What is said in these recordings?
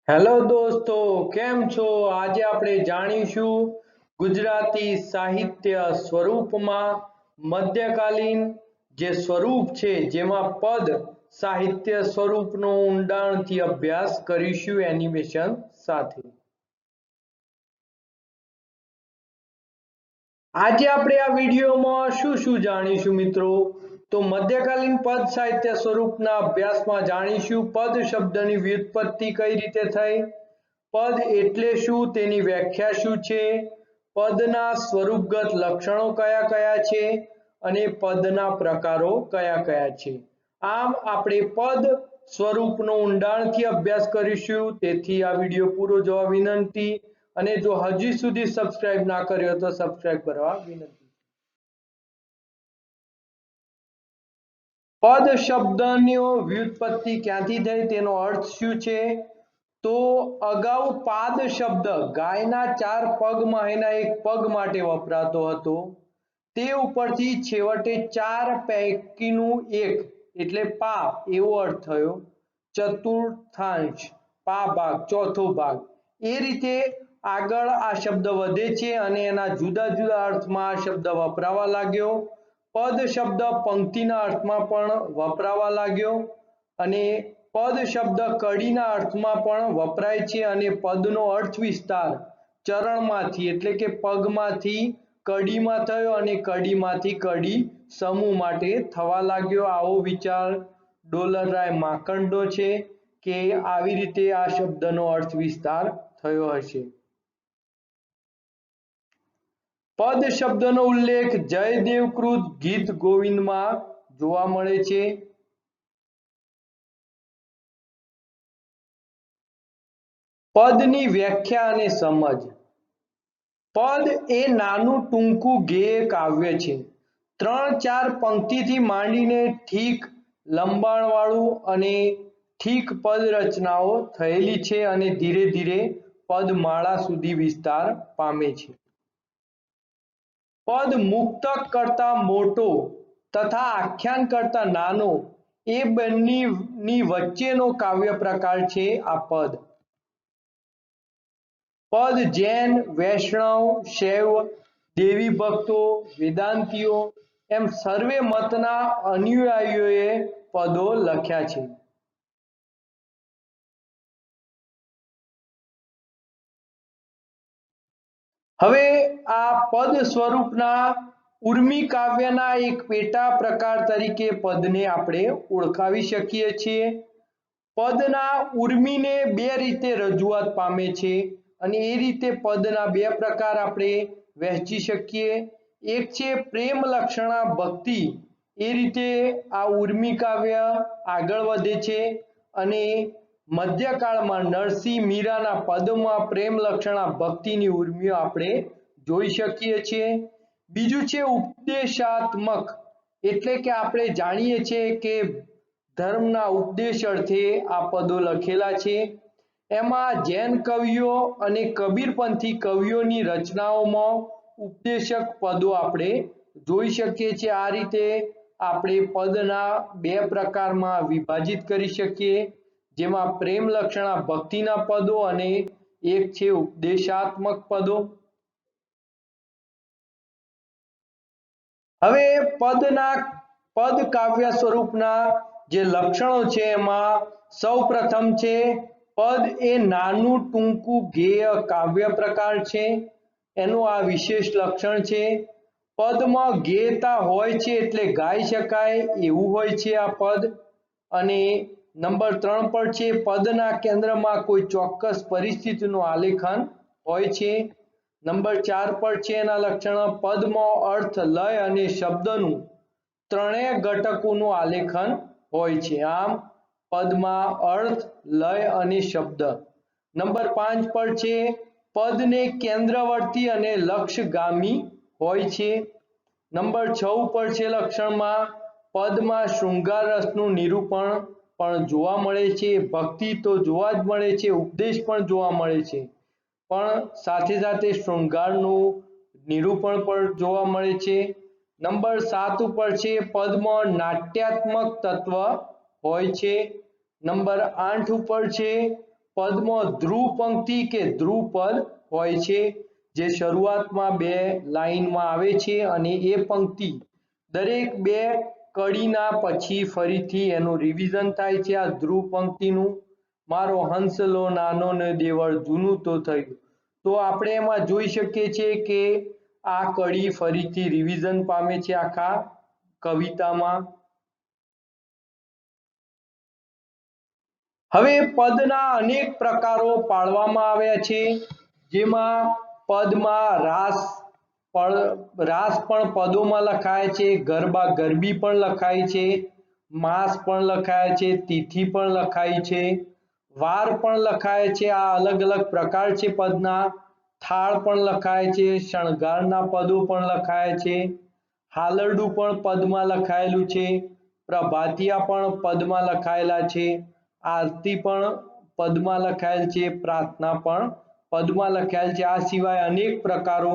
Hello દોસ્તો, કેમ છો? આજે આપણે જાણીશું ગુજરાતી સાહિત્ય સ્વરૂપમાં મધ્યકાલીન જે સ્વરૂપ છે જેમાં પદ સાહિત્ય સ્વરૂપનો ઊંડાણથી અભ્યાસ કરીશું એનિમેશન સાથે। આજે આપણે આ વિડીયોમાં શું જાણીશું મિત્રો? તો મધ્યકાલીન પદ સાહિત્ય સ્વરૂપના અભ્યાસમાં જાણીશું પદ શબ્દની વ્યુત્પત્તિ કઈ રીતે થઈ, પદ એટલે શું, તેની વ્યાખ્યા શું છે, પદના સ્વરૂપગત લક્ષણો કયા કયા છે અને પદના પ્રકારો કયા કયા છે। આમ આપણે પદ સ્વરૂપનો ઊંડાણથી અભ્યાસ કરીશું, તેથી આ વિડીયો પૂરો જોવા વિનંતી અને જો હજી સુધી સબસ્ક્રાઇબ ના કર્યો તો સબસ્ક્રાઇબ કરવા વિનંતી। પદ શબ્દની વ્યુત્પત્તિ ક્યાંથી થઈ, તેનો અર્થ શું છે? તો અગાઉ પાદ શબ્દ ગાયના 4 પગમાં એના એક પગ માટે વપરાતો હતો, તે ઉપરથી છેવટે 4 પૈકીનું એક એટલે પા એવો અર્થ થયો, ચતુર્થાંશ, પા ભાગ, ચોથો ભાગ, એ રીતે આગળ આ શબ્દ વધે છે અને એના જુદા જુદા અર્થમાં આ શબ્દ વપરાવા લાગ્યો। પદ શબ્દ પંક્તિના અર્થમાં પણ વપરાવા લાગ્યો અને પદ શબ્દ કડીના અર્થમાં પણ વપરાય છે અને પદનો અર્થ વિસ્તાર ચરણમાંથી એટલે કે પગમાંથી કડીમાં થયો અને કડીમાંથી કડી સમૂહ માટે થવા લાગ્યો। આવો વિચાર ડોલરરાય માંકડનો છે કે આવી રીતે આ શબ્દનો અર્થ વિસ્તાર થયો હશે। પદ શબ્દનો ઉલ્લેખ જયદેવકૃત ગીત ગોવિંદમાં જોવા મળે છે। પદની વ્યાખ્યા અને સમજ। પદ એ નાનું ટૂંકું ગેય કાવ્ય છે, 3-4 પંક્તિથી માંડીને ઠીક લંબાણવાળું અને ઠીક પદ રચનાઓ થયેલી છે અને ધીરે ધીરે પદમાળા સુધી વિસ્તાર પામે છે। પદ મુક્તક કરતા મોટો તથા આખ્યાન કરતા નાનો એ બંનેની વચ્ચેનો કાવ્ય પ્રકાર છે આ પદ। પદ જૈન, વૈષ્ણવ, શૈવ, દેવી ભક્તો, વેદાંતીઓ એમ સર્વે મતના અનુયાયીઓએ પદો લખ્યા છે। હવે આ પદ સ્વરૂપના ઉર્મી કાવ્યના એક પેટા પ્રકાર તરીકે પદને આપણે ઓળખાવી શકીએ છીએ। પદના ઉર્મીને બે રીતે રજૂઆત પામે છે અને એ રીતે પદના બે પ્રકાર આપણે વહેંચી શકીએ। એક છે પ્રેમ લક્ષણા ભક્તિ, એ રીતે આ ઉર્મી કાવ્ય આગળ વધે છે અને મધ્યકાળમાં નરસિંહ મીરાના પદોમાં પ્રેમ લક્ષણા ભક્તિની ઉર્મીઓ આપણે જોઈ શકીએ છીએ। બીજું છે ઉપદેશાત્મક, એટલે કે આપણે જાણીએ છીએ કે ધર્મના ઉપદેશ અર્થે આ પદો લખેલા છે। એમાં જૈન કવિઓ અને કબીરપંથી કવિઓની રચનાઓમાં ઉપદેશક પદો આપણે જોઈ શકીએ છીએ। આ રીતે આપણે પદના બે પ્રકારમાં વિભાજિત કરી શકીએ, જેમાં પ્રેમ લક્ષણા ભક્તિના પદો અને એક છે ઉપદેશાત્મક પદો। હવે પદ કાવ્ય સ્વરૂપના જે લક્ષણો છે એમાં સૌ પ્રથમ છે પદ એ નાનું ટૂંકું ગેય કાવ્ય પ્રકાર છે, એનું આ વિશેષ લક્ષણ છે। પદમાં ગેયતા હોય છે એટલે ગાઈ શકાય એવું હોય છે આ પદ। અને નંબર 3 પર છે પદના કેન્દ્રમાં કોઈ ચોક્કસ પરિસ્થિતિનું આલેખન હોય છે। નંબર 4 પર છે એના લક્ષણો પદમાં અર્થ, લય અને શબ્દનું ત્રણેય ઘટકોનું આલેખન હોય છે। આમ પદમાં અર્થ, લય અને શબ્દ। નંબર 5 પર છે પદને કેન્દ્રવર્તી અને લક્ષગામી હોય છે। નંબર 6 ઉપર છે લક્ષણમાં પદમાં શૃંગાર રસનું નિરૂપણ પણ જોવા મળે છે, ભક્તિ તો જોવા જ મળે છે, ઉપદેશ પણ જોવા મળે છે, પણ સાથે સાથે શૃંગારનું નિરૂપણ પણ જોવા મળે છે। નંબર 7 ઉપર છે પદમાં નાટ્યાત્મક તત્વ હોય છે। નંબર 8 ઉપર છે પદમાં ધ્રુવ પંક્તિ કે ધ્રુવ પદ હોય છે, જે શરૂઆતમાં બે લાઈનમાં આવે છે અને એ પંક્તિ દરેક બે કડીના પછી ફરીથી એનું રિવિઝન થાય છે. આ ધ્રુવ પંક્તિનું મારો હંસલો નાનો ને દેવળ જૂનું તો થયું. તો આપણે એમાં જોઈ શકીએ છીએ કે આ કડી ફરીથી રિવિઝન પામે છે આખા કવિતામાં. હવે પદના અનેક પ્રકારો પાડવામાં આવ્યા છે, જેમાં પદમાં રાસ પણ પદોમાં લખાય છે, ગરબા ગરબી પણ લખાય છે, માસ પણ લખાય છે, તિથિ પણ લખાય છે, વાર પણ લખાય છે. આ અલગ અલગ પ્રકાર છે પદના. થાળ પણ લખાય છે, શણગારના પદો પણ લખાય છે, હાલરડું પણ પદમાં લખાયેલું છે, પ્રભાતિયા પણ પદમાં લખાયેલા છે, આરતી પણ પદમાં લખાયેલ છે, પ્રાર્થના પણ પદમાં લખાયેલ છે. આ સિવાય અનેક પ્રકારો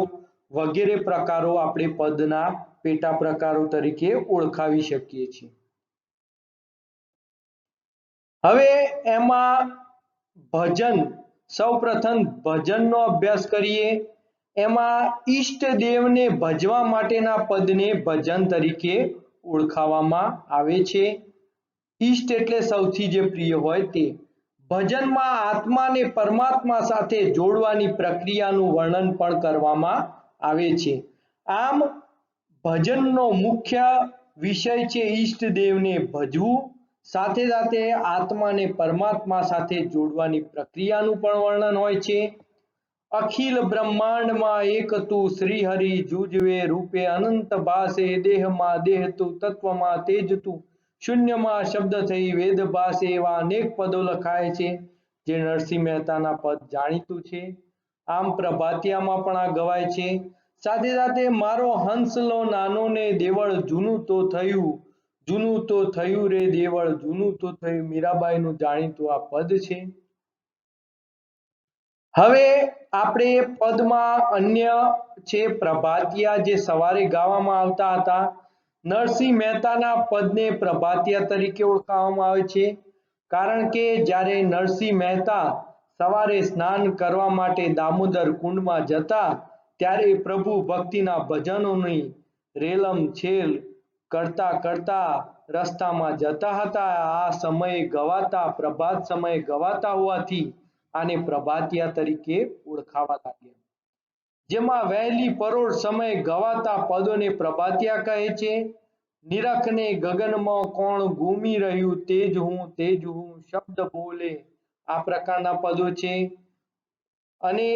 વગેરે પ્રકારો આપણે પદના પેટા પ્રકારો તરીકે ઓળખાવી શકીએ છીએ. હવે એમાં ભજન, સૌપ્રથમ ભજનનો અભ્યાસ કરીએ. એમાં ઈષ્ટદેવને ભજવા માટેના પદને ભજન તરીકે ઓળખાવવામાં આવે છે. ઈષ્ટ એટલે સૌથી જે પ્રિય હોય તે. ભજનમાં આત્માને પરમાત્મા સાથે જોડવાની પ્રક્રિયાનું વર્ણન પણ કરવામાં આવે છે. આમ ભજનનો મુખ્ય વિષય છે ઈષ્ટદેવને ભજવું, સાથે સાથે આત્માને પરમાત્મા સાથે જોડવાની પ્રક્રિયાનું પણ વર્ણન હોય છે. અખિલ બ્રહ્માંડમાં એક તું શ્રી હરિ જુજવે રૂપે અનંત ભાસે, દેહમાં દેહ તું, તત્વમાં તેજ તું, શૂન્યમાં શબ્દ થઈ વેદ ભાસે. એવા અનેક પદો લખાય છે, જે નરસિંહ મહેતાના પદ જાણીતું છે. આમ પ્રભાતિયામાં પણ આ ગવાય છે. સાથે સાથે મારો હંસલો નાનો ને દેવળ જૂનું તો થયું, જૂનું તો થયું રે દેવળ જૂનું તો થયું. મીરાબાઈનું જાણીતું આ પદ છે. હવે આપણે પદમાં અન્ય છે પ્રભાતિયા, જે સવારે ગાવામાં આવતા હતા. નરસિંહ મહેતાના પદને પ્રભાતિયા તરીકે ઓળખાવવામાં આવે છે, કારણ કે જ્યારે નરસિંહ મહેતા સવારે સ્નાન કરવા માટે દામોદર કુંડમાં જતા, ત્યારે પ્રભુ ભક્તિના ભજનોની રેલમ છેલ કરતા કરતા રસ્તામાં જતા હતા. આ સમયે ગવાતા, પ્રભાત સમયે ગવાતા હોવાથી આને પ્રભાતિયા તરીકે ઓળખાવા લાગ્યા. જેમાં વહેલી પરોઢ સમયે ગવાતા પદોને પ્રભાતિયા કહે છે. નિરખને ગગનમાં કોણ ઘૂમી રહ્યું, તેજ હું શબ્દ બોલે. આ પ્રકારના પદો છે. અને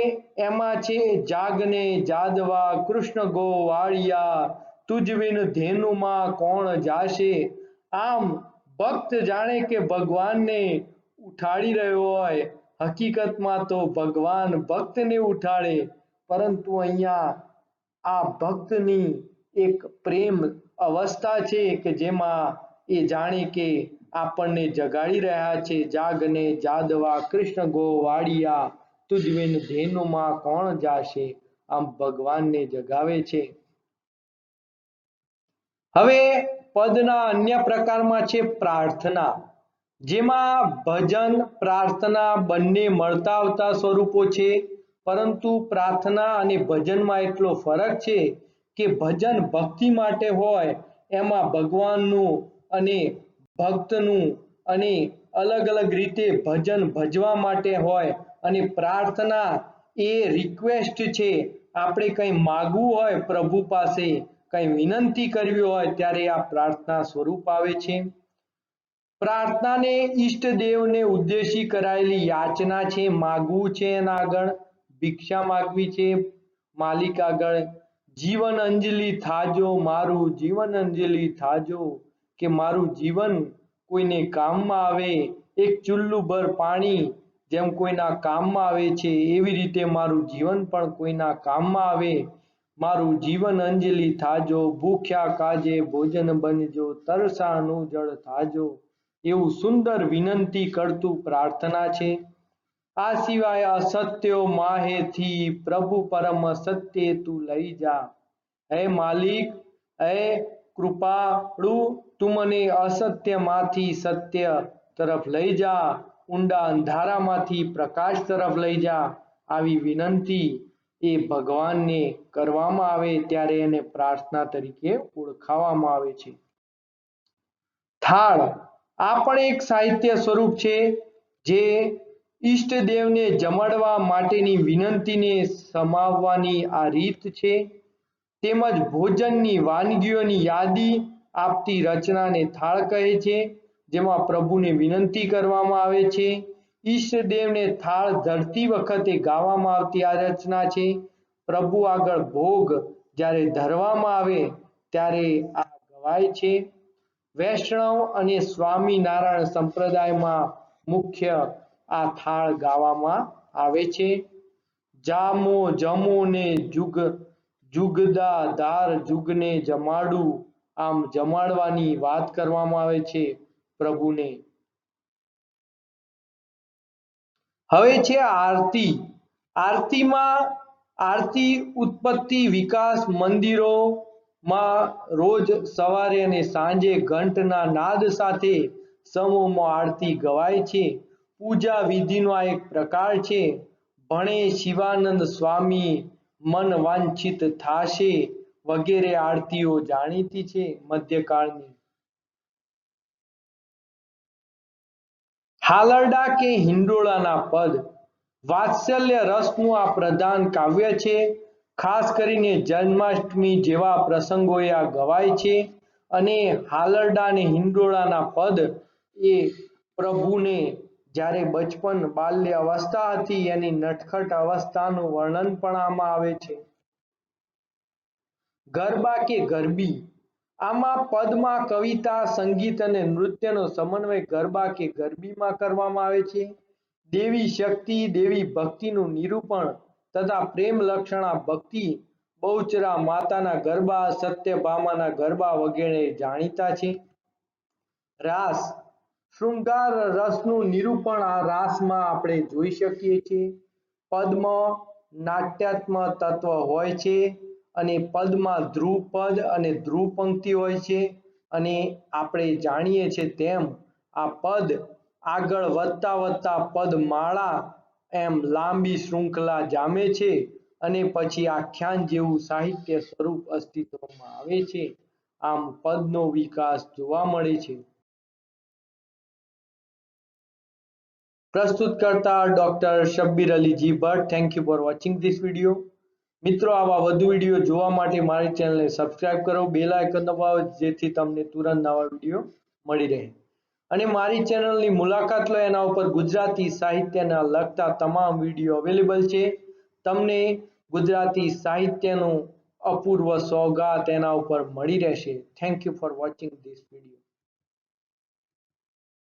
એમાં છે જાગને જાદવા કૃષ્ણ ગો વાળિયા, તુજ વિન ધેનુમાં કોણ જાશે. આમ ભક્ત જાણે કે ભગવાનને ઉઠાડી રહ્યો હોય, હકીકતમાં તો ભગવાન ભક્તને ઉઠાડે, પરંતુ અહીંયા આ ભક્તની એક પ્રેમ અવસ્થા છે કે જેમાં એ જાણે કે આપણને જગાડી રહ્યા છે. જાગને જાદવા કૃષ્ણ ગો વાળિયા, તુજ વિન ધેનુમાં કોણ જાશે. આમ ભગવાનને જગાવે છે. હવે પદના અન્ય પ્રકારમાં છે પ્રાર્થના, જેમાં ભજન પ્રાર્થના બંને મળતા આવતા સ્વરૂપો છે, પરંતુ પ્રાર્થના અને ભજનમાં એટલો ફરક છે કે ભજન ભક્તિ માટે હોય, એમાં ભગવાનનું અને ભક્તનું અને અલગ અલગ રીતે ભજન ભજવા માટે હોય, અને પ્રાર્થના એ રિક્વેસ્ટ છે. આપણે કંઈ માગવું હોય પ્રભુ પાસે, કંઈ વિનંતી કરવી હોય, ત્યારે આ પ્રાર્થના સ્વરૂપ આવે છે. પ્રાર્થનાને ઈષ્ટદેવને ઉદ્દેશી કરાયેલી યાચના છે, માગવું છે એના આગળ, ભિક્ષા માગવી છે માલિક આગળ. જીવન અંજલિ થાજો મારું, જીવન અંજલિ થાજો, કે મારું જીવન કોઈને કામમાં આવે. એક ચુલ્લું ભર પાણી જેમ કોઈના કામમાં આવે છે, એવી રીતે મારું જીવન પણ કોઈના કામમાં આવે. મારું જીવન અંજલિ થાજો, ભૂખ્યા કાજે ભોજન બનજો, તરસાનું જળ થાજો. એવું સુંદર વિનંતી કરતું પ્રાર્થના છે. આ સિવાય અસત્યો માહેથી પ્રભુ પરમ સત્ય તું લઈ જા. હે માલિક, હે કૃપાળુ, તું મને અસત્યમાંથી સત્ય તરફ લઈ જા. ઊંડા અંધારામાંથી પ્રકાશ તરફ લઈ જા, આવી વિનંતી એ ભગવાનને કરવામાં આવે ત્યારે એને પ્રાર્થના તરીકે ઓળખાવવામાં આવે છે. થાળ આ પણ એક સાહિત્ય સ્વરૂપ છે જે ઈષ્ટદેવને જમાડવા માટેની વિનંતીને સમાવવાની આ રીત છે, તેમજ ભોજનની વાનગીઓની યાદી આપતી રચનાને થાળ કહે છે, જેમાં પ્રભુને વિનંતી કરવામાં આવે છે. ઈષ્ટદેવને થાળ ધરતી વખતે ગાવામાં આવતી આ રચના છે. પ્રભુ આગળ ભોગ જ્યારે ધરવામાં આવે ત્યારે આ ગવાય છે. વૈષ્ણવ અને સ્વામિનારાયણ સંપ્રદાયમાં મુખ્ય આ થાળ ગાવામાં આવે છે. જામો જમો ને જુગદા ધાર જુગને જમાડું, આમ જમાડવાની વાત કરવામાં આવે છે પ્રભુને. હવે છે આરતી. આરતી ઉત્પત્તિ વિકાસ મંદિરોમાં રોજ સવારે અને સાંજે ઘંટના નાદ સાથે સમૂહમાં આરતી ગવાય છે. પૂજા વિધિનો આ એક પ્રકાર છે. ભણે શિવાનંદ સ્વામી મન વાંછિત થાશે વગેરે આરતીઓ જાણીતી છે મધ્યકાળની. હાલરડા કે હિંડોળાના પદ. વાત્સલ્ય રસનું આ પ્રધાન કાવ્ય છે. ખાસ કરીને જન્માષ્ટમી જેવા પ્રસંગોએ આ ગવાય છે અને હાલરડા અને હિંડોળાના પદ એ પ્રભુને જ્યારે બચપન બાલ્ય અવસ્થા હતી એની નટખટ અવસ્થાનું વર્ણન પણ આમાં આવે છે. ગરબા કે ગરબી. આમાં પદમાં કવિતા, સંગીત અને નૃત્યનો સમન્વય ગરબા કે ગરબીમાં કરવામાં આવે છે. દેવી શક્તિ, દેવી ભક્તિનું નિરૂપણ તથા પ્રેમ લક્ષણા ભક્તિ, બહુચરા માતાના ગરબા, સત્યભામાના ગરબા વગેરે જાણીતા છે. રાસ. શૃંગાર રસનું નિરૂપણ આ રાસમાં આપણે જોઈ શકીએ છીએ. પદમાં નાટ્યાત્મક તત્વ હોય છે અને પદમાં ધ્રુવ પદ અને ધ્રુવ પંક્તિ હોય છે અને આપણે જાણીએ છીએ તેમ આ પદ આગળ વધતા વધતા પદમાળા એમ લાંબી શૃંખલા જામે છે અને પછી આખ્યાન જેવું સાહિત્ય સ્વરૂપ અસ્તિત્વમાં આવે છે. આમ પદનો વિકાસ જોવા મળે છે. પ્રસ્તુત કરતા doctor Shabbir Ali ji Bhatt. Thank you for watching this video. મિત્રો, આવા વધુ વિડીયો જોવા માટે મારી ચેનલને સબસ્ક્રાઇબ કરો, બેલ આઇકન દબાવો જેથી તમને તુરંત નવા વિડીયો મળી રહે. અને મારી ચેનલની મુલાકાત લો, એના ઉપર ગુજરાતી સાહિત્યના લગતા તમામ વિડીયો અવેલેબલ છે. તમને ગુજરાતી સાહિત્યનું અપૂર્વ સોગાત એના ઉપર મળી રહેશે. Thank you for watching this video.